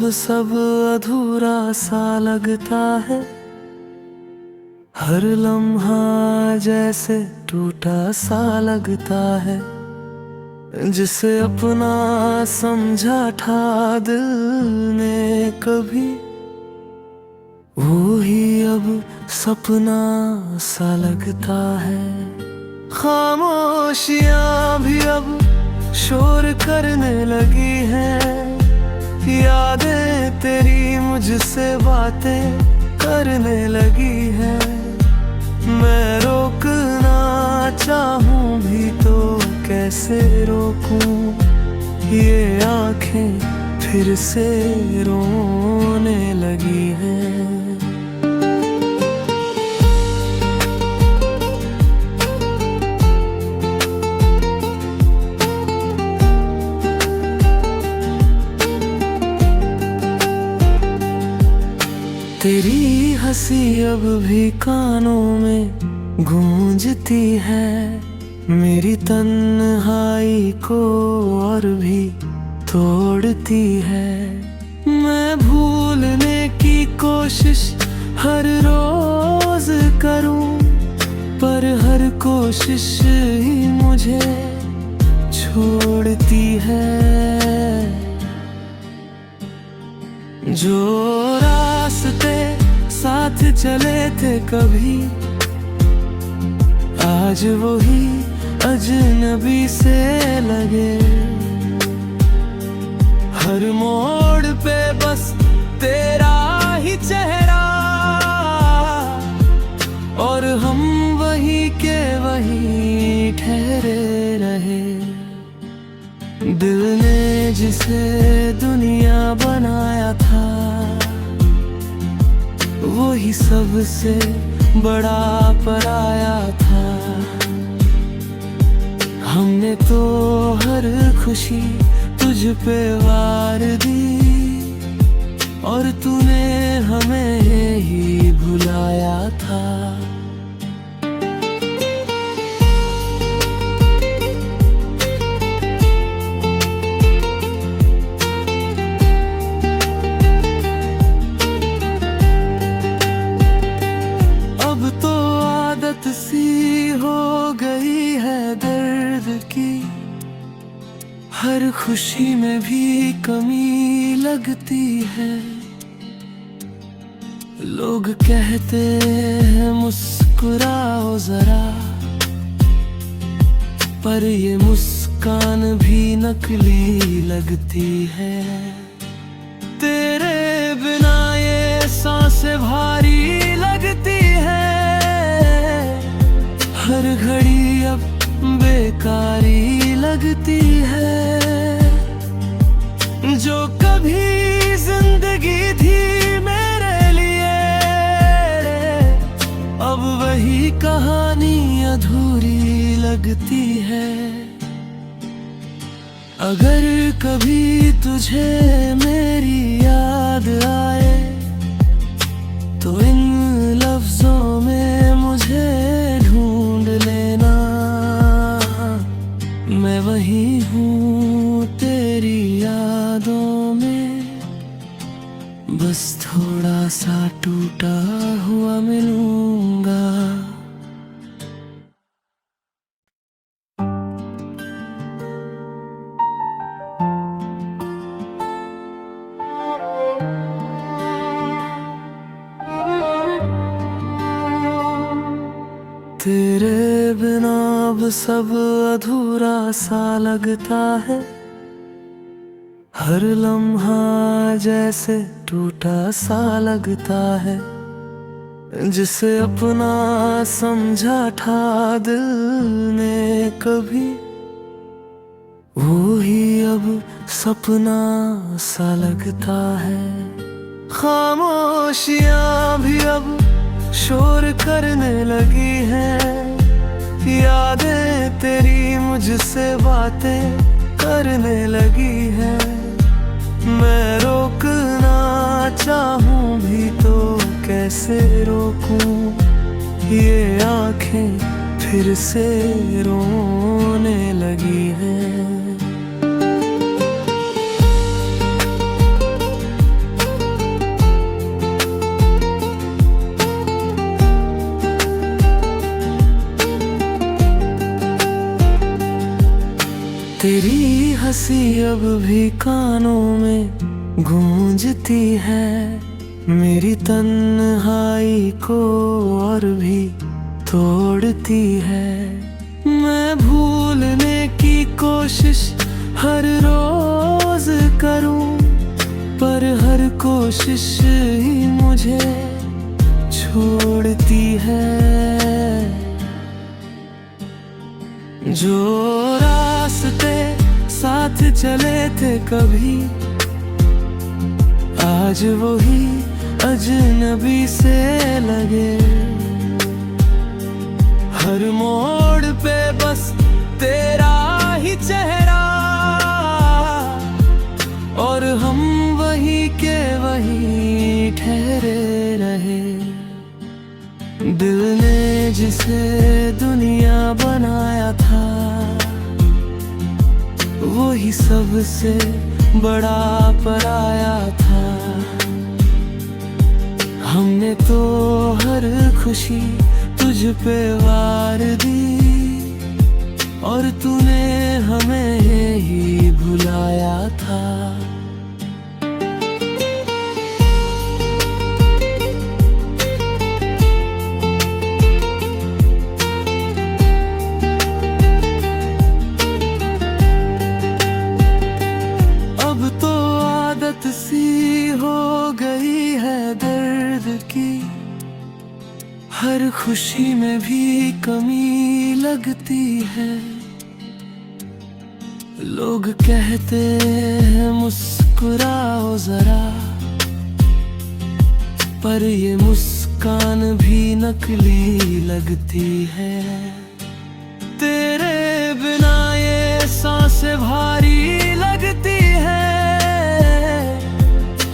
सब अधूरा सा लगता है। हर लम्हा जैसे टूटा सा लगता है। जिसे अपना समझा था दिल ने कभी, वो ही अब सपना सा लगता है। खामोशियां भी अब शोर करने लगी हैं। यादें तेरी मुझसे बातें करने लगी है। मैं रोकना चाहूं भी तो कैसे रोकूं, ये आंखें फिर से रोने लगी हैं। तेरी हंसी अब भी कानों में गूंजती है। मेरी तन्हाई को और भी तोड़ती है। मैं भूलने की कोशिश हर रोज करूं, पर हर कोशिश ही मुझे छोड़ती है। जो रास्ते साथ चले थे कभी, आज वही अजनबी से लगे। हर मोड़ पे बस तेरा ही चेहरा, और हम वही के वही ठहरे रहे। दिल ने जिसे दुनिया बनाया था, वही सबसे बड़ा पराया था। हमने तो हर खुशी तुझ पे वार दी, और तूने हमें ही भुलाया था। सी हो गई है दर्द की, हर खुशी में भी कमी लगती है। लोग कहते हैं मुस्कुराओ जरा, पर ये मुस्कान भी नकली लगती है। तेरे बिना ये सांसें भारी लगती है। हर घड़ी अब बेकारी लगती है। जो कभी जिंदगी थी मेरे लिए, अब वही कहानी अधूरी लगती है। अगर कभी तुझे मेरी याद आए, तो इन लफ्जों में मुझे ढूंढ लेना। मैं वही हूँ तेरी यादों में, बस थोड़ा सा टूटा हुआ मिलूंगा। तेरे बिना अब सब अधूरा सा लगता है। हर लम्हा जैसे टूटा सा लगता है। जिसे अपना समझा था दिल ने कभी, वो ही अब सपना सा लगता है। खामोशियां भी अब शोर करने लगी हैं। यादें तेरी मुझसे बातें करने लगी है। मैं रोकना चाहूं भी तो कैसे रोकूं, ये आंखें फिर से रोने लगी हैं। तेरी हंसी अब भी कानों में गूंजती है, मेरी तन्हाई को और भी तोड़ती है। मैं भूलने की कोशिश हर रोज करूं, पर हर कोशिश ही मुझे छोड़ती है। जो रास्ते साथ चले थे कभी, आज वही अजनबी से लगे। हर मोड़ पे बस तेरा ही चेहरा, और हम वही के वही ठहरे रहे। दिल ने जिसे दुनिया बनाया था, वही सबसे बड़ा पराया था। हमने तो हर खुशी तुझ पे वार दी, और तूने हमें ही भुलाया था। अब तो आदत सी हो गई है दर्द की, हर खुशी में भी कमी लगती है। लोग कहते हैं मुस्कुराओ जरा, पर ये मुस्कान भी नकली लगती है। तेरे बिना ये सांसें भारी लगती है,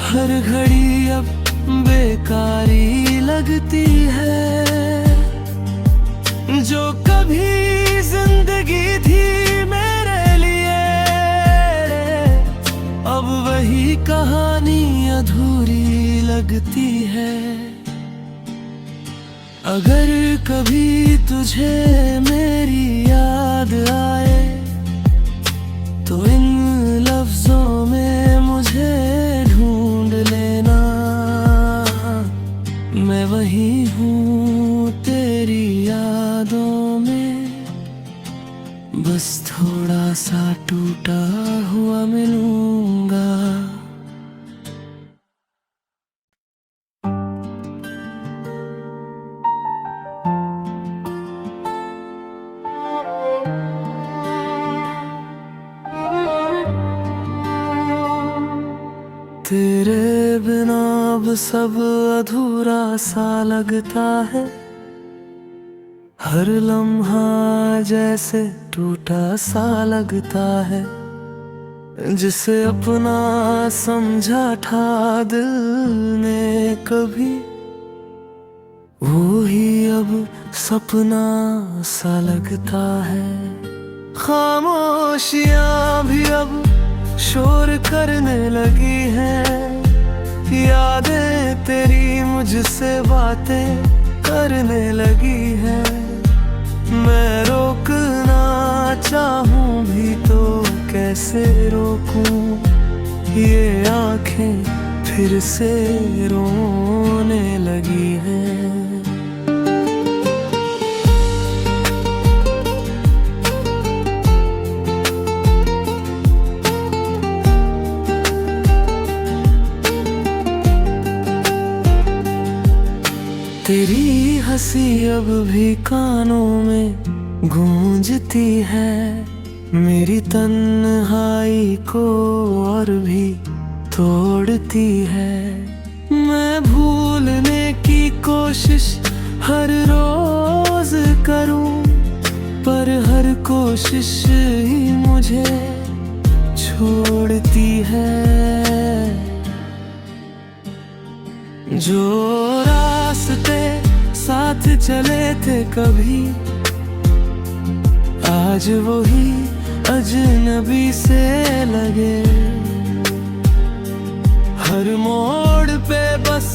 हर घड़ी अब बेकारी लगती है। जो कभी जिंदगी थी मेरे लिए, अब वही कहानी अधूरी लगती है। अगर कभी तुझे मेरी याद आए, तो इन लफ्जों में मुझे ढूंढ लेना। मैं वही हूँ तेरी यादों में, बस थोड़ा सा टूटा हुआ मिलूंगा। तेरे बिना अब सब अधूरा सा लगता है, हर लम्हा जैसे टूटा सा लगता है। जिसे अपना समझा था दिल ने कभी, वो ही अब सपना सा लगता है। खामोशियां भी अब शोर करने लगी हैं, यादें तेरी मुझसे बातें करने लगी हैं। मैं रोकना चाहूं भी तो कैसे रोकूं, ये आंखें फिर से रोने लगी हैं। तेरी हंसी अब भी कानों में गूंजती है, मेरी तन्हाई को और भी तोड़ती है। मैं भूलने की कोशिश हर रोज करूं, पर हर कोशिश ही मुझे छोड़ती है। जो रास्ते साथ चले थे कभी, आज वही अजनबी से लगे। हर मोड़ पे बस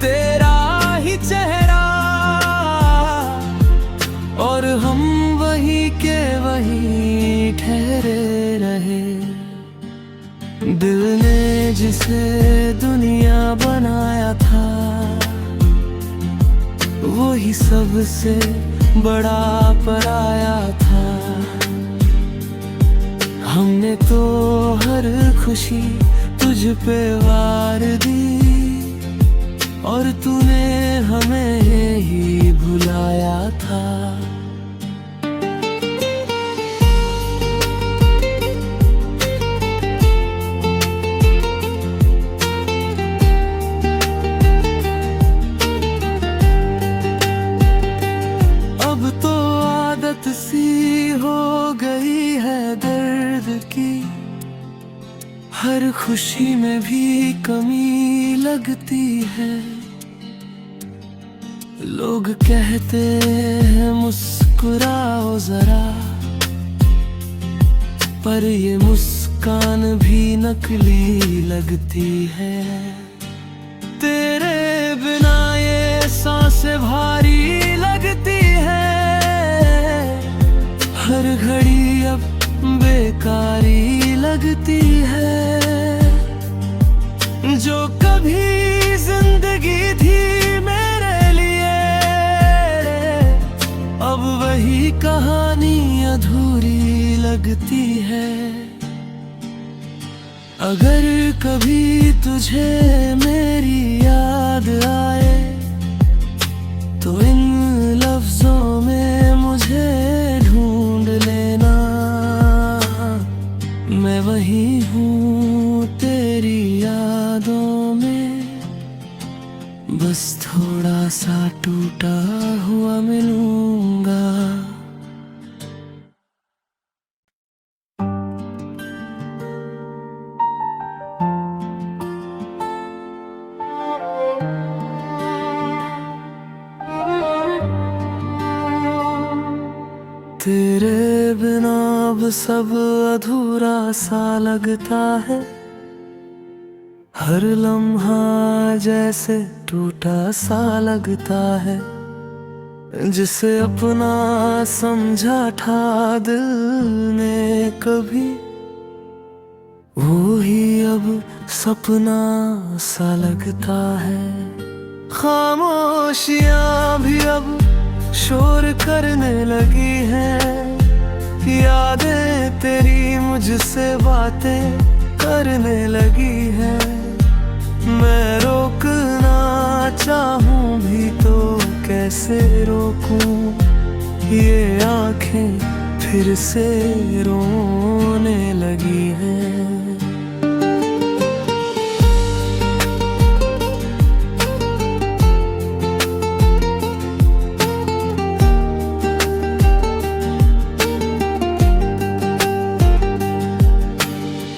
तेरा ही चेहरा, और हम वही के वही ठहरे रहे। दिल ने जिसे दुनिया बनाया था, वो ही सबसे बड़ा पराया था। हमने तो हर खुशी तुझ पे वार दी, और तूने हमें ही भुलाया था। अब तो आदत सी हो गई है दर्द की, हर खुशी में भी कमी लगती है। लोग कहते हैं मुस्कुराओ जरा, पर ये मुस्कान भी नकली लगती है। तेरे बिना ये सांसें भारी लगती है, हर घड़ी अब बेकारी लगती है। जो कभी जिंदगी थी मेरे लिए, अब वही कहानी अधूरी लगती है। अगर कभी तुझे मेरी याद आए, तो इन लफ्जों में मुझे ढूंढ लेना। मैं वही हूँ तेरी यादों में, बस थोड़ा सा टूटा हुआ मिलूंगा। तेरे बिना अब सब अधूरा सा लगता है, हर लम्हा जैसे टूटा सा लगता है। जिसे अपना समझा था दिल ने कभी, वो ही अब सपना सा लगता है। खामोशियां भी अब शोर करने लगी हैं, यादें तेरी मुझसे बातें करने लगी हैं। मैं रोकना चाहूं भी तो कैसे रोकूं, ये आंखें फिर से रोने लगी हैं।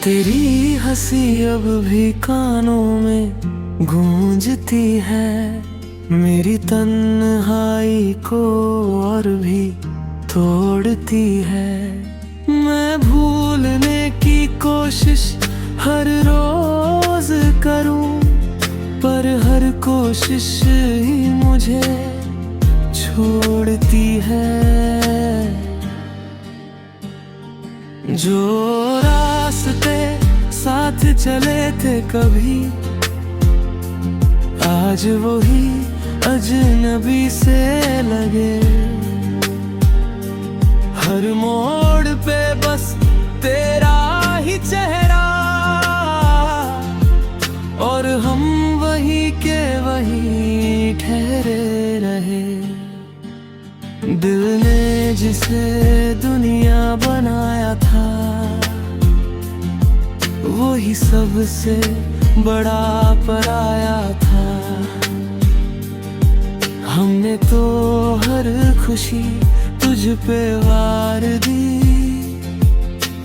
तेरी हंसी अब भी कानों में गूंजती है, मेरी तन्हाई को और भी तोड़ती है। मैं भूलने की कोशिश हर रोज करूं, पर हर कोशिश ही मुझे छोड़ती है। जो रास्ते साथ चले थे कभी, आज वही अजनबी से लगे। हर मोड़ पे बस तेरा ही चेहरा, और हम वही के वही ठहरे रहे। दिल ने जिसे दुनिया बनाया था, वो ही सबसे बड़ा पराया था। हमने तो हर खुशी तुझ पे वार दी,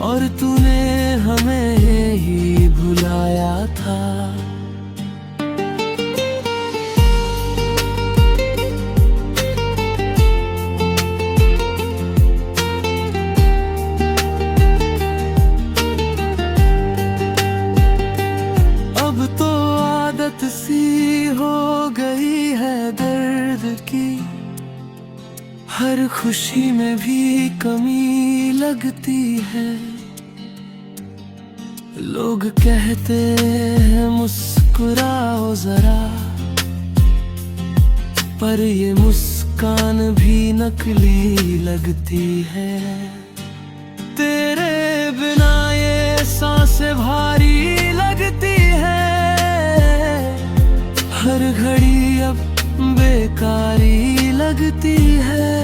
और तूने हमें ही भुलाया था। सी हो गई है दर्द की, हर खुशी में भी कमी लगती है। लोग कहते हैं मुस्कुराओ जरा, पर ये मुस्कान भी नकली लगती है। तेरे बिना ये सांसें भारी लगती है, हर घड़ी अब बेकारी लगती है।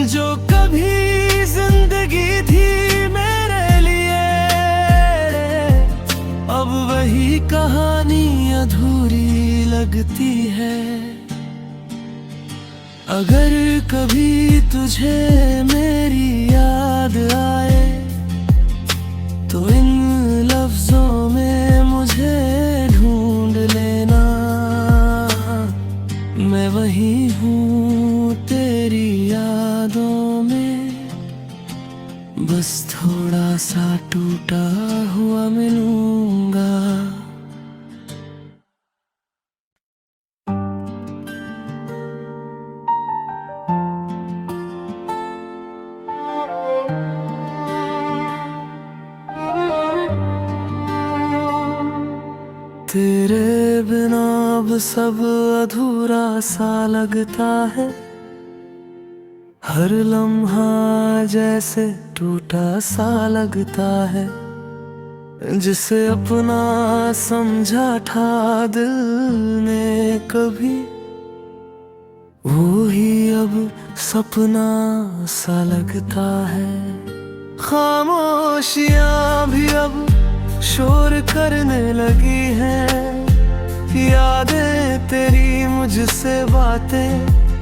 जो कभी जिंदगी थी मेरे लिए, अब वही कहानी अधूरी लगती है। अगर कभी तुझे मेरी याद आए, तो इन लफ्जों में मुझे ढूंढ लेना। मैं वही हूँ तेरी यादों में, बस थोड़ा सा टूटा हुआ मिलूंगा। तेरे बिना अब सब अधूरा सा लगता है, हर लम्हा जैसे टूटा सा लगता है। जिसे अपना समझा था दिल ने कभी, वो ही अब सपना सा लगता है। खामोशियां भी अब शोर करने लगी हैं, यादें तेरी मुझसे बातें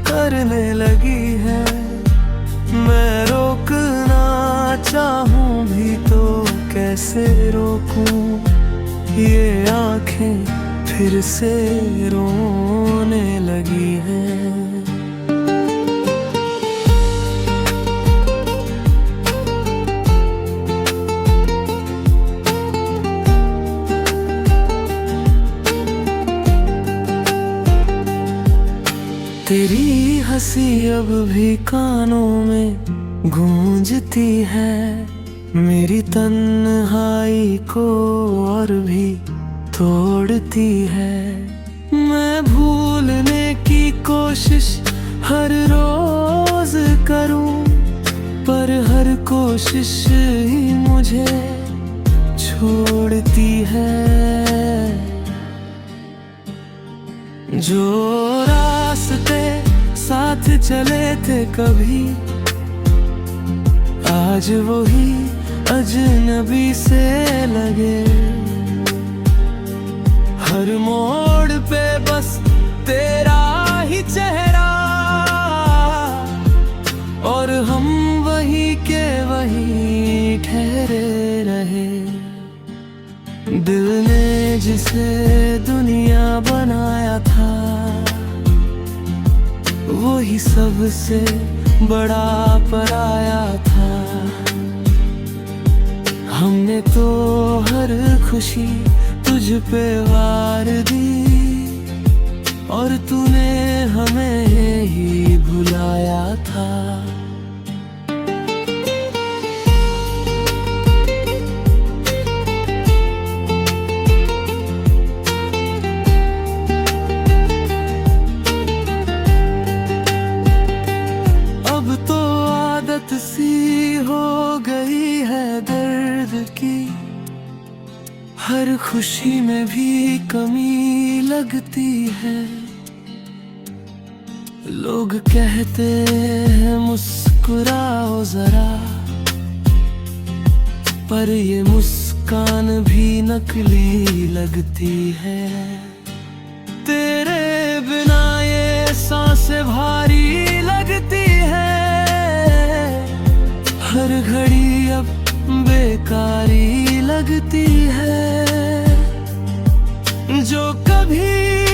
करने लगी हैं। मैं रोकना चाहूं भी तो कैसे रोकूं, ये आंखें फिर से रोने लगी हैं। तेरी हंसी अब भी कानों में गूंजती है, मेरी तन्हाई को और भी तोड़ती है। मैं भूलने की कोशिश हर रोज करूं, पर हर कोशिश ही मुझे छोड़ती है। जो रास्ते साथ चले थे कभी, आज वही अजनबी से लगे। हर मोड़ पे बस तेरा ही चेहरा, और हम वही के वही ठहरे रहे। दिल ने जिसे दुनिया बनाया था, वो ही सबसे बड़ा पराया था। हमने तो हर खुशी तुझ पे वार दी, और तूने हमें ही भुलाया था। सी हो गई है दर्द की, हर खुशी में भी कमी लगती है। लोग कहते हैं मुस्कुराओ जरा, पर ये मुस्कान भी नकली लगती है। तेरे बिना ये सांसें भारी लगती है, हर घड़ी अब बेकारी लगती है। जो कभी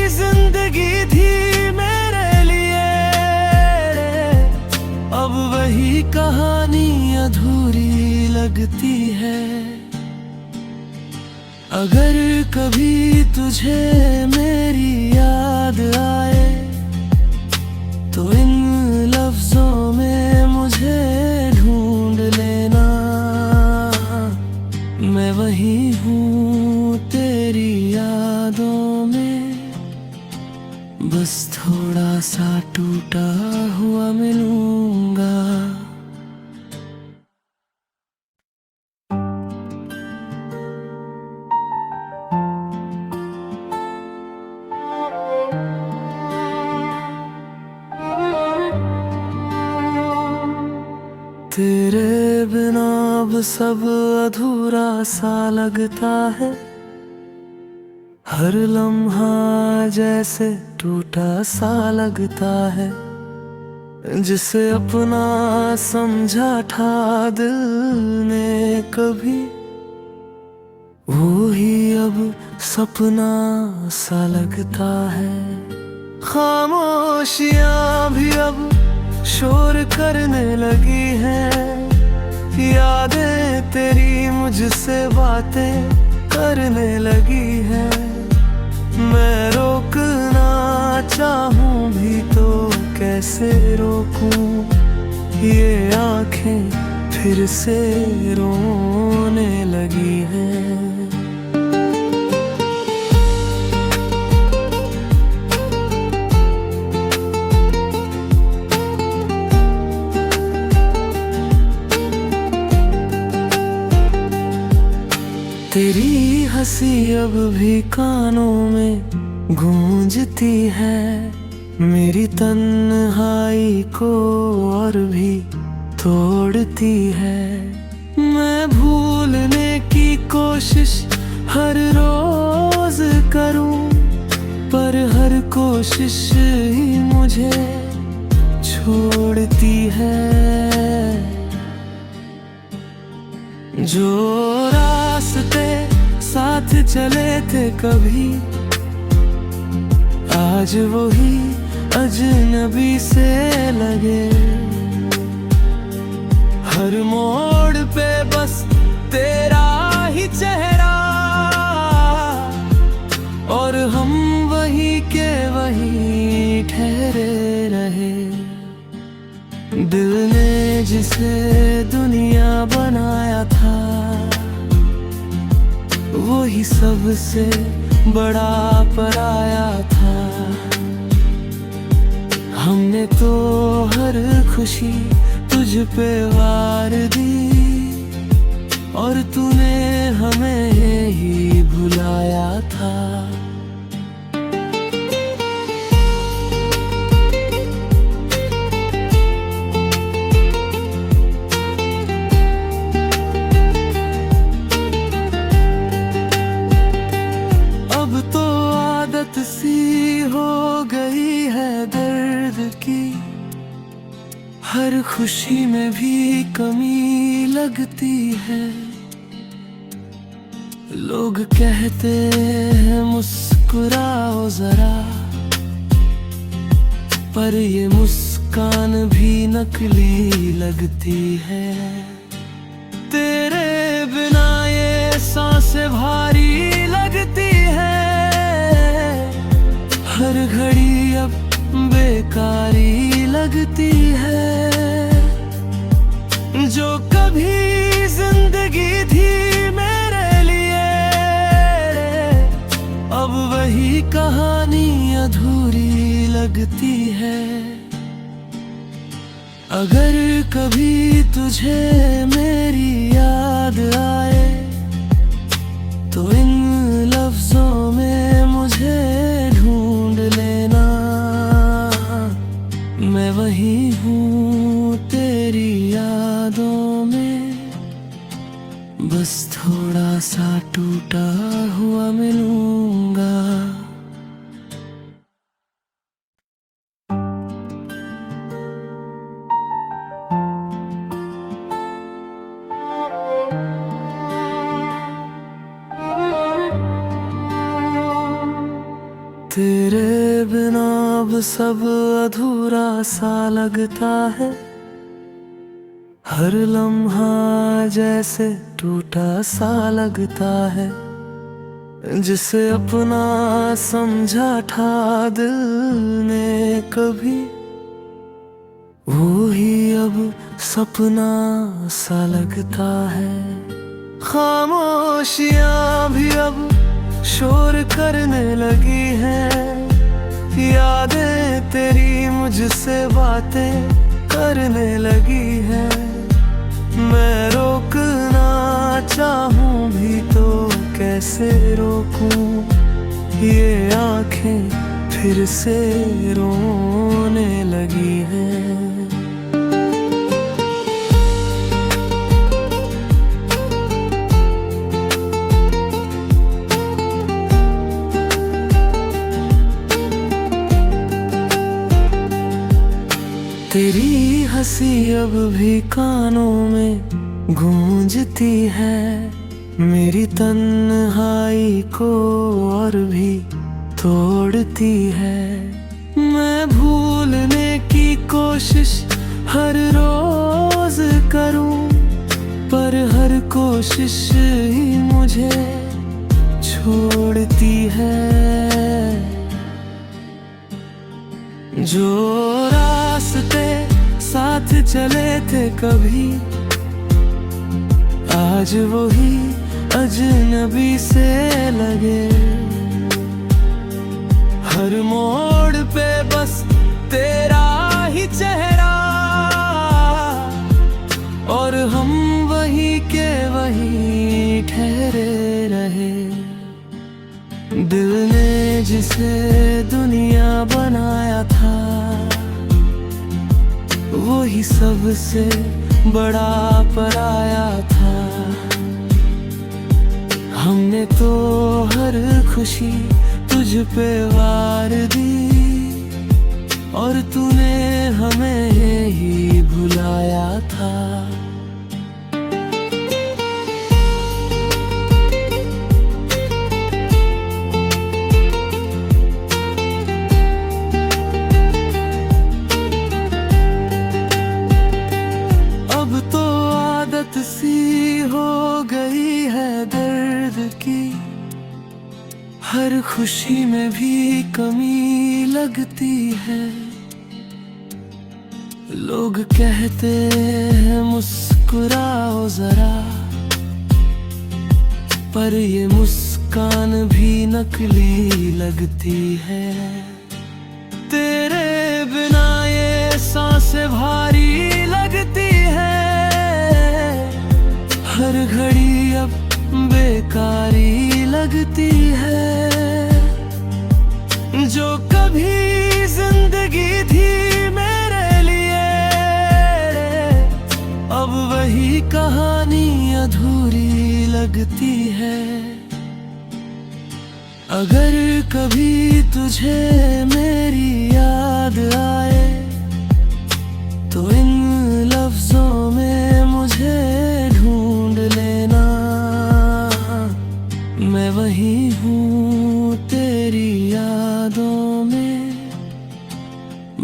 जिंदगी थी मेरे लिए, अब वही कहानी अधूरी लगती है। अगर कभी तुझे मेरी याद आए, तो इन लफ्जों में मुझे ढूंढ लेना। यादों में बस थोड़ा सा टूटा हुआ मिलूंगा। तेरे बिना अब सब अधूरा सा लगता है, हर लम्हा जैसे टूटा सा लगता है। जिसे अपना समझा था दिल ने कभी, वो ही अब सपना सा लगता है। खामोशियां भी अब शोर करने लगी हैं, यादें तेरी मुझसे बातें करने लगी हैं। मैं रोकना चाहूं भी तो कैसे रोकूं, ये आंखें फिर से रोने लगी हैं। तेरी हंसी अब भी कानों में गूंजती है, मेरी तन्हाई को और भी तोड़ती है। मैं भूलने की कोशिश हर रोज करूं, पर हर कोशिश ही मुझे छोड़ती है। जो रास्ते साथ चले थे कभी, आज वही अजनबी से लगे। हर मोड़ पे बस तेरा ही चेहरा, और हम वही के वही ठहरे रहे। दिल ने जिसे दुनिया बनाया था, वो ही सबसे बड़ा पराया था। हमने तो हर खुशी तुझ पे वार दी, और तूने हमें ही भुलाया था। सी हो गई है दर्द की, हर खुशी में भी कमी लगती है। लोग कहते हैं मुस्कुराओ जरा, पर ये मुस्कान भी नकली लगती है। तेरे बिना ये सांसें भारी लगती है, हर घड़ी अब बेकारी लगती है। जो कभी जिंदगी थी मेरे लिए, अब वही कहानी अधूरी लगती है। अगर कभी तुझे मेरी याद आए, तो इन लफ्जों में मुझे ढूंढ लेना। मैं वही हूँ तेरी यादों में, बस थोड़ा सा टूटा हुआ मिलूंगा। तेरे बिना अब सब अधूरा सा लगता है, हर लम्हा जैसे टूटा सा लगता है। जिसे अपना समझा था दिल ने कभी, वो ही अब सपना सा लगता है। खामोशियां भी अब शोर करने लगी है। यादें तेरी मुझसे बातें करने लगी है। मैं रोकना चाहूं भी तो कैसे रोकूं, ये आंखें फिर से रोने लगी हैं। तेरी हंसी अब भी कानों में गूंजती है। मेरी तन्हाई को और भी तोड़ती है। मैं भूलने की कोशिश हर रोज करूं, पर हर कोशिश ही मुझे छोड़ती है। जो रास्ते साथ चले थे कभी, आज वही अजनबी से लगे। हर मोड़ पे बस तेरा ही चेहरा, और हम वही के वही ठहरे रहे। दिल ने जिसे दुनिया बनाया था, वही सबसे बड़ा पराया था। हमने तो हर खुशी तुझ पे वार दी, और तूने हमें ही भुलाया था। अब तो आदत सी हो गई है दर्द की, हर खुशी में भी कमी लगती है। लोग कहते हैं मुस्कुराओ जरा, पर ये मुस्कान भी नकली लगती है। तेरे बिना ये सांसें भारी लगती है। हर घड़ी अब बेकारी लगती है। जो कभी जिंदगी थी मेरे लिए, अब वही कहानी अधूरी लगती है। अगर कभी तुझे मेरी याद आए, तो इन लफ्जों में मुझे ढूंढ लेना। मैं वही हूँ तेरी यादों में,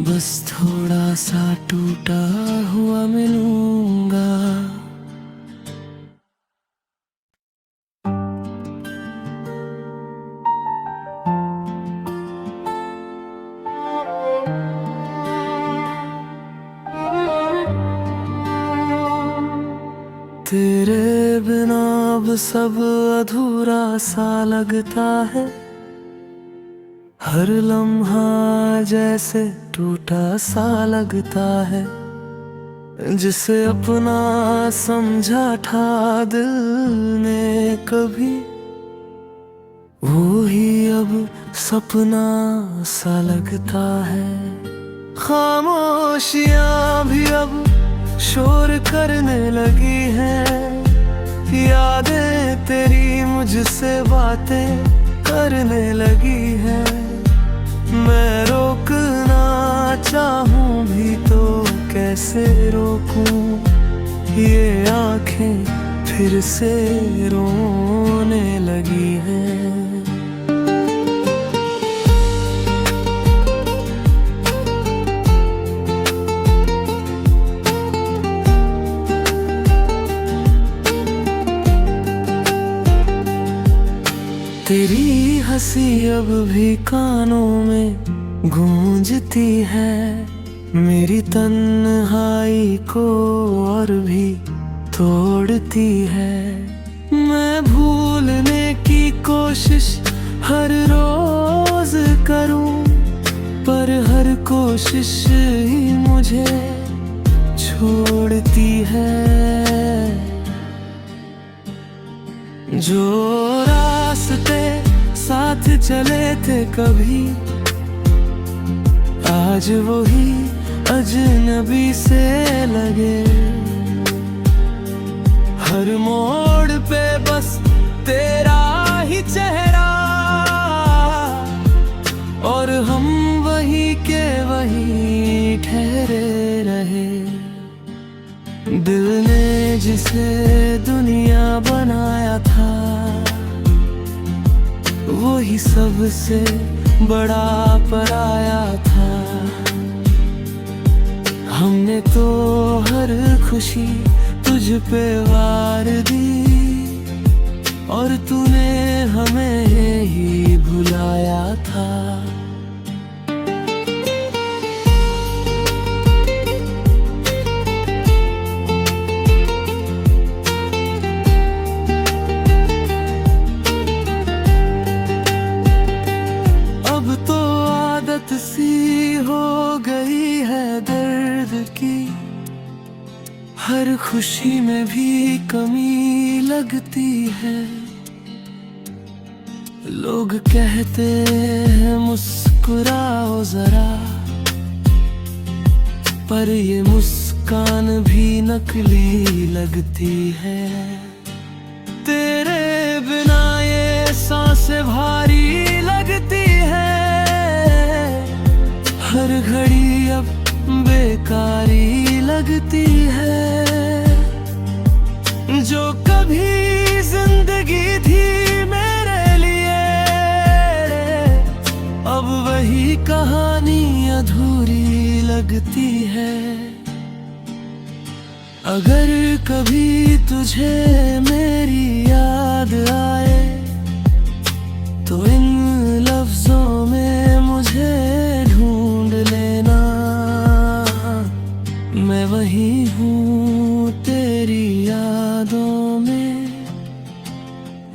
बस थोड़ा सा टूटा हुआ मिलूंगा। तेरे बिना अब सब अधूरा सा लगता है। हर लम्हा जैसे टूटा सा लगता है। जिसे अपना समझा था दिल ने कभी, वो ही अब सपना सा लगता है। खामोशियां भी अब शोर करने लगी हैं। यादें तेरी मुझसे बातें करने लगी हैं। मैं रोकना चाहूं भी तो कैसे रोकूं, ये आंखें फिर से रोने लगी हैं। तेरी हंसी अब भी कानों में गूंजती है। मेरी तन्हाई को और भी तोड़ती है। मैं भूलने की कोशिश हर रोज करूं, पर हर कोशिश ही मुझे छोड़ती है। जो रास्ते साथ चले थे कभी, आज वही अजनबी से लगे। हर मोड़ पे बस तेरा ही चेहरा, और हम वही के वही ठहरे रहे। दिल ने जिसे दुनिया बनाया था, वही सबसे बड़ा पराया था। हमने तो हर खुशी तुझ पे वार दी, और तूने हमें ही भुलाया था। अब तो आदत सी हो गई है दर्द की, हर खुशी में भी कमी लगती है। लोग कहते हैं मुस्कुराओ जरा, पर ये मुस्कान भी नकली लगती है। तेरे बिना ये सांसें भारी लगती है, हर घड़ी अब बेकारी लगती है। जो कभी जिंदगी थी मेरे लिए, अब वही कहानी अधूरी लगती है। अगर कभी तुझे मेरी याद आए, तो इन लफ्जों में मुझे ढूंढ लेना। मैं वही हूँ तेरी यादों में,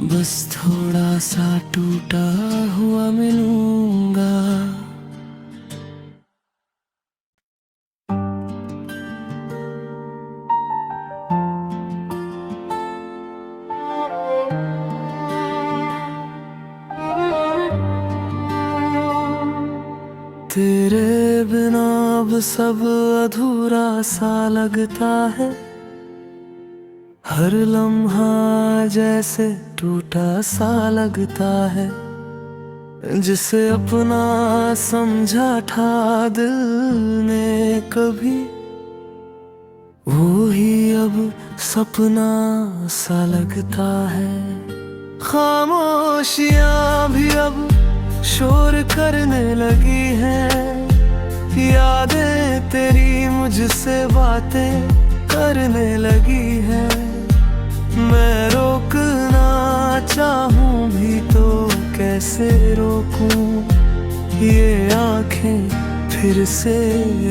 बस थोड़ा सा टूटा हुआ मिलूंगा। तेरे बिना अब सब अधूरा सा लगता है। हर लम्हा जैसे टूटा सा लगता है। जिसे अपना समझा था दिल ने कभी, वो ही अब सपना सा लगता है। खामोशियां भी अब शोर करने लगी हैं। यादें तेरी मुझसे बातें करने लगी हैं। मैं रोकना चाहूं भी तो कैसे रोकूं, ये आंखें फिर से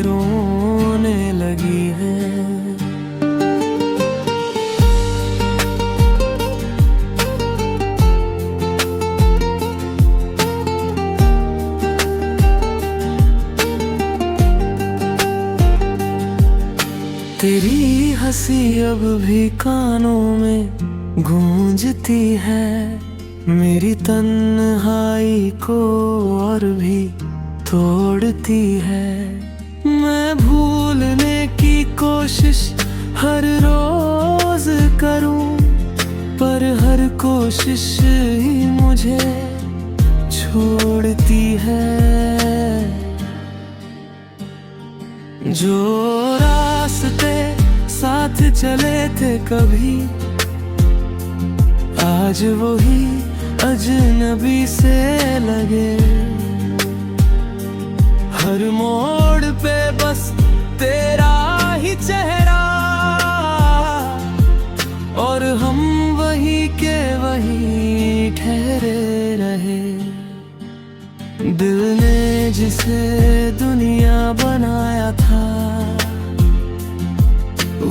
रोने लगी हैं। तेरी हंसी अब भी कानों में गूंजती है। मेरी तन्हाई को और भी तोड़ती है। मैं भूलने की कोशिश हर रोज करूं, पर हर कोशिश ही मुझे छोड़ती है। जो रास्ते साथ चले थे कभी, आज वही अजनबी से लगे। हर मोड़ पे बस तेरा ही चेहरा, और हम वही के वही ठहरे रहे। दिल ने जिसे दुनिया बनाया था,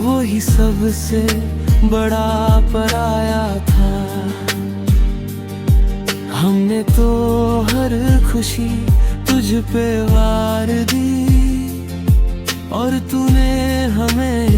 वही सबसे बड़ा पराया था। हमने तो हर खुशी तुझ पे वार दी और तूने हमें